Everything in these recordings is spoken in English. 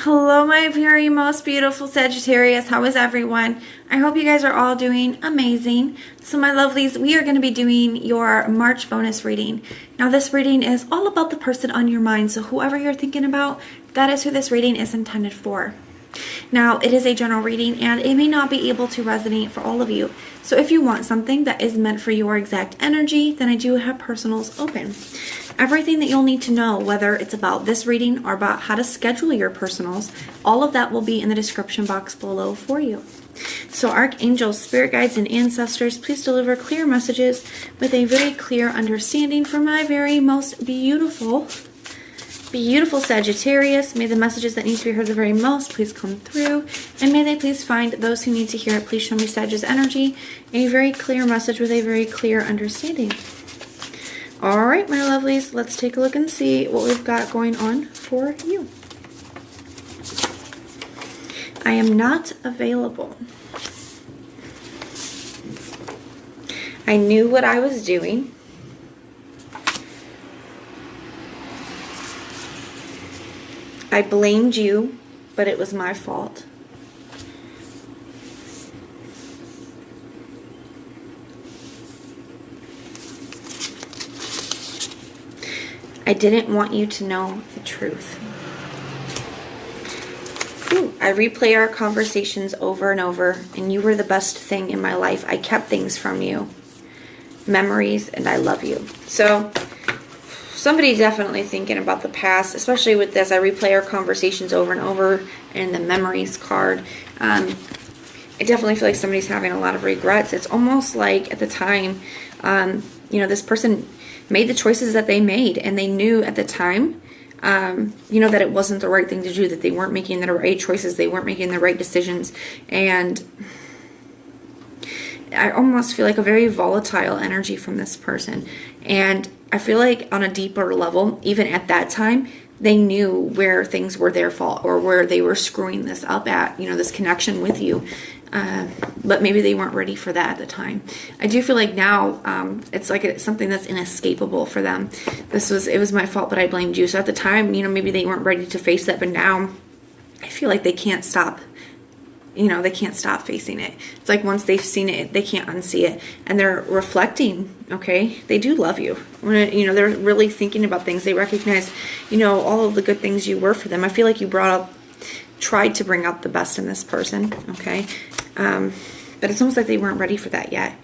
Hello, my very most beautiful Sagittarius. How is everyone? I hope you guys are all doing amazing. So my lovelies, we are going to be doing your March bonus reading. Now this reading is all about the person on your mind. So whoever you're thinking about, that is who this reading is intended for. Now, it is a general reading and it may not be able to resonate for all of you. So if you want something that is meant for your exact energy, then I do have personals open. Everything that you'll need to know, whether it's about this reading or about how to schedule your personals, all of that will be in the description box below for you. So archangels, spirit guides, and ancestors, please deliver clear messages with a very clear understanding for my very most beautiful Sagittarius. May the messages that need to be heard the very most please come through, and may they please find those who need to hear it. Please show me Sagittarius energy, a very clear message with a very clear understanding. All right, my lovelies, let's take a look and see what we've got going on for you. I am not available. I knew what I was doing. I blamed you, but it was my fault. I didn't want you to know the truth. Ooh, I replay our conversations over and over, and you were the best thing in my life. I kept things from you. Memories, and I love you. So somebody definitely thinking about the past, especially with this. I replay our conversations over and over, and the memories card. I definitely feel like somebody's having a lot of regrets. It's almost like at the time, this person made the choices that they made, and they knew at the time, that it wasn't the right thing to do, that they weren't making the right choices, they weren't making the right decisions, and I almost feel like a very volatile energy from this person. And I feel like on a deeper level, even at that time, they knew where things were their fault or where they were screwing this up at, this connection with you. But maybe they weren't ready for that at the time. I do feel like now it's like it's something that's inescapable for them. It was my fault, but I blamed you. So at the time, maybe they weren't ready to face that, but now I feel like they can't stop. They can't stop facing it. It's like once they've seen it, they can't unsee it. And they're reflecting, okay? They do love you. When, they're really thinking about things. They recognize, all of the good things you were for them. I feel like you tried to bring out the best in this person, okay? But it's almost like they weren't ready for that yet.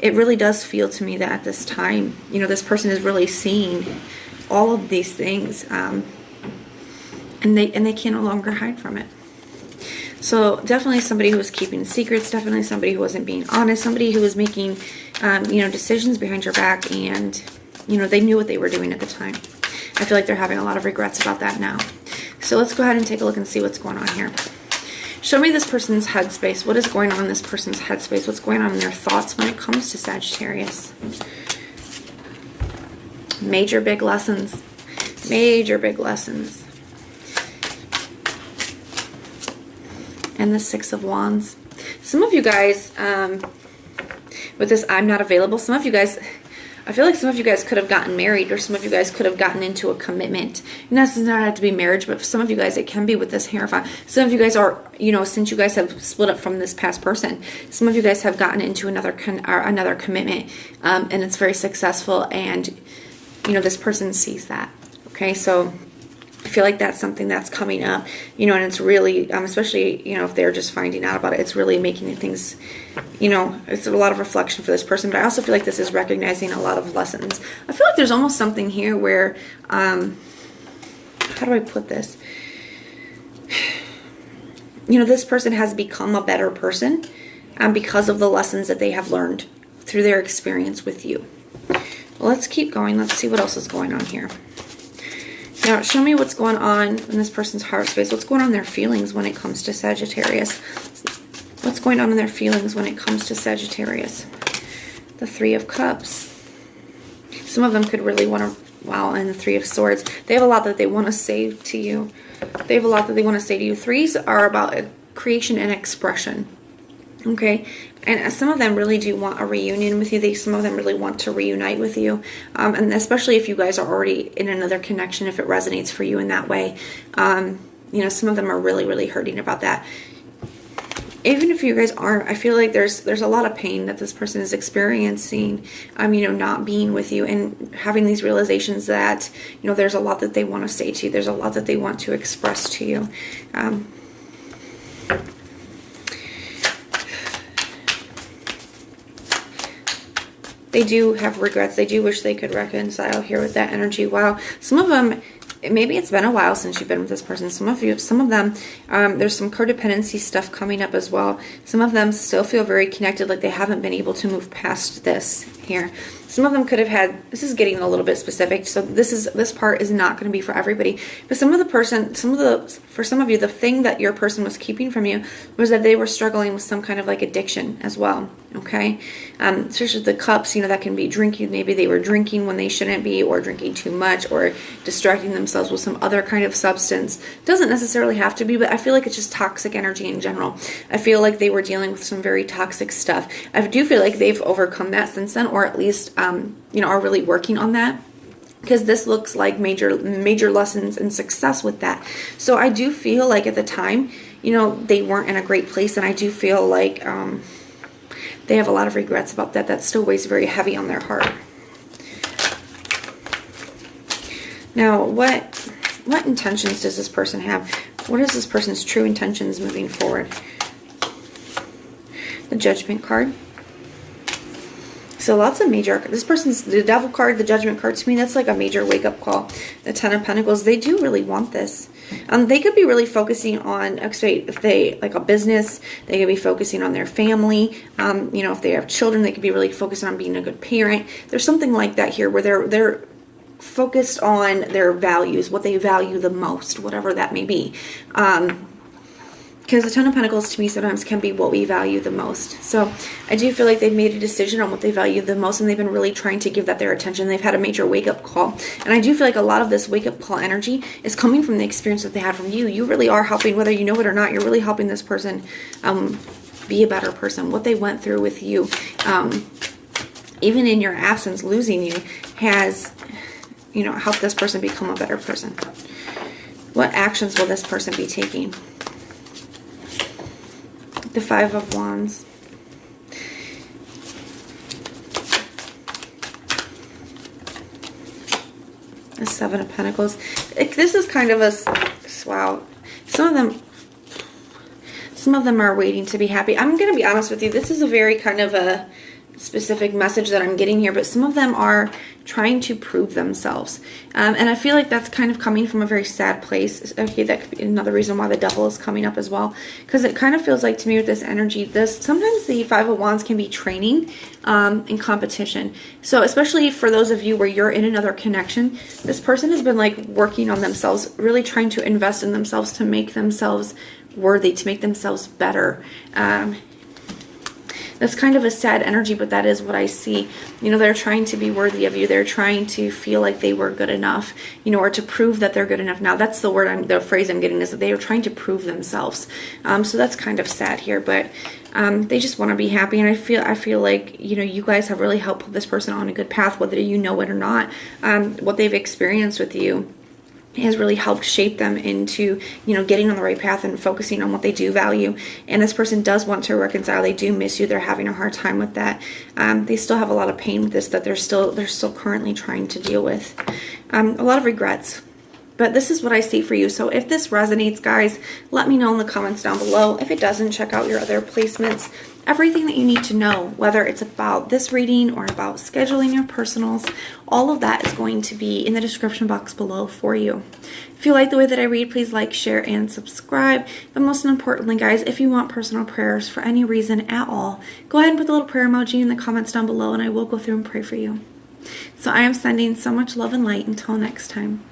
It really does feel to me that at this time, this person is really seeing all of these things, and they can no longer hide from it. So definitely somebody who was keeping secrets, definitely somebody who wasn't being honest, somebody who was making, decisions behind your back, and, they knew what they were doing at the time. I feel like they're having a lot of regrets about that now. So let's go ahead and take a look and see what's going on here. Show me this person's headspace. What is going on in this person's headspace? What's going on in their thoughts when it comes to Sagittarius? Major big lessons. Major big lessons. And the Six of Wands. Some of you guys, with this I'm not available, some of you guys, I feel like some of you guys could have gotten married, or some of you guys could have gotten into a commitment. And that does not have to be marriage, but for some of you guys it can be with this Hierophant. Some of you guys are, since you guys have split up from this past person, some of you guys have gotten into another commitment, and it's very successful, and, this person sees that. Okay, so I feel like that's something that's coming up, and it's really, especially, if they're just finding out about it, it's really making things, it's a lot of reflection for this person. But I also feel like this is recognizing a lot of lessons. I feel like there's almost something here where, how do I put this? This person has become a better person because of the lessons that they have learned through their experience with you. Well, let's keep going. Let's see what else is going on here. Now, show me what's going on in this person's heart space. What's going on in their feelings when it comes to Sagittarius? What's going on in their feelings when it comes to Sagittarius? The Three of Cups. Some of them could really want to, wow, and the Three of Swords. They have a lot that they want to say to you. They have a lot that they want to say to you. Threes are about creation and expression. Okay, and some of them really do want a reunion with you. Some of them really want to reunite with you, and especially if you guys are already in another connection, if it resonates for you in that way. You know, some of them are really, really hurting about that. Even if you guys aren't, I feel like there's a lot of pain that this person is experiencing, you know, not being with you and having these realizations that, you know, there's a lot that they want to say to you. There's a lot that they want to express to you. They do have regrets. They do wish they could reconcile here with that energy. Wow. Some of them, maybe it's been a while since you've been with this person. Some of them, there's some codependency stuff coming up as well. Some of them still feel very connected, like they haven't been able to move past this here. Some of them could have had, this is getting a little bit specific, so this part is not going to be for everybody. But for some of you, the thing that your person was keeping from you was that they were struggling with some kind of like addiction as well. Okay, especially the cups, you know, that can be drinking. Maybe they were drinking when they shouldn't be, or drinking too much, or distracting themselves with some other kind of substance. Doesn't necessarily have to be, but I feel like it's just toxic energy in general. I feel like they were dealing with some very toxic stuff. I do feel like they've overcome that since then, or at least you know, are really working on that, because this looks like major lessons and success with that. So I do feel like at the time, you know, they weren't in a great place, and I do feel like they have a lot of regrets about that. That still weighs very heavy on their heart. Now, what intentions does this person have? What is this person's true intentions moving forward? The Judgment card. So lots of major, this person's, the Devil card, the Judgment card, to me, that's like a major wake-up call. The Ten of Pentacles, they do really want this. They could be really focusing on, if they, like a business, they could be focusing on their family. You know, if they have children, they could be really focusing on being a good parent. There's something like that here where they're focused on their values, what they value the most, whatever that may be. Because the Ten of Pentacles to me sometimes can be what we value the most. So I do feel like they've made a decision on what they value the most, and they've been really trying to give that their attention. They've had a major wake-up call. And I do feel like a lot of this wake-up call energy is coming from the experience that they had from you. You really are helping, whether you know it or not, you're really helping this person be a better person. What they went through with you, even in your absence, losing you, has, you know, helped this person become a better person. What actions will this person be taking? The Five of Wands. The Seven of Pentacles. This is kind of a, wow. Some of them are waiting to be happy. I'm going to be honest with you. This is a very kind of a specific message that I'm getting here, but some of them are trying to prove themselves, and I feel like that's kind of coming from a very sad place. Okay, that could be another reason why the Devil is coming up as well, because it kind of feels like to me with this energy, sometimes the Five of Wands can be training in competition. So especially for those of you where you're in another connection, this person has been like working on themselves, really trying to invest in themselves to make themselves worthy, to make themselves better. That's kind of a sad energy, but that is what I see. You know, they're trying to be worthy of you. They're trying to feel like they were good enough, you know, or to prove that they're good enough. Now, that's the phrase I'm getting, is that they are trying to prove themselves. So that's kind of sad here, but they just want to be happy. And I feel like, you know, you guys have really helped put this person on a good path, whether you know it or not. What they've experienced with you has really helped shape them into, you know, getting on the right path and focusing on what they do value. And this person does want to reconcile. They do miss you. They're having a hard time with that. They still have a lot of pain with this that they're still currently trying to deal with. A lot of regrets. But this is what I see for you. So if this resonates, guys, let me know in the comments down below. If it doesn't, check out your other placements. Everything that you need to know, whether it's about this reading or about scheduling your personals, all of that is going to be in the description box below for you. If you like the way that I read, please like, share, and subscribe. But most importantly, guys, if you want personal prayers for any reason at all, go ahead and put the little prayer emoji in the comments down below, and I will go through and pray for you. So I am sending so much love and light. Until next time.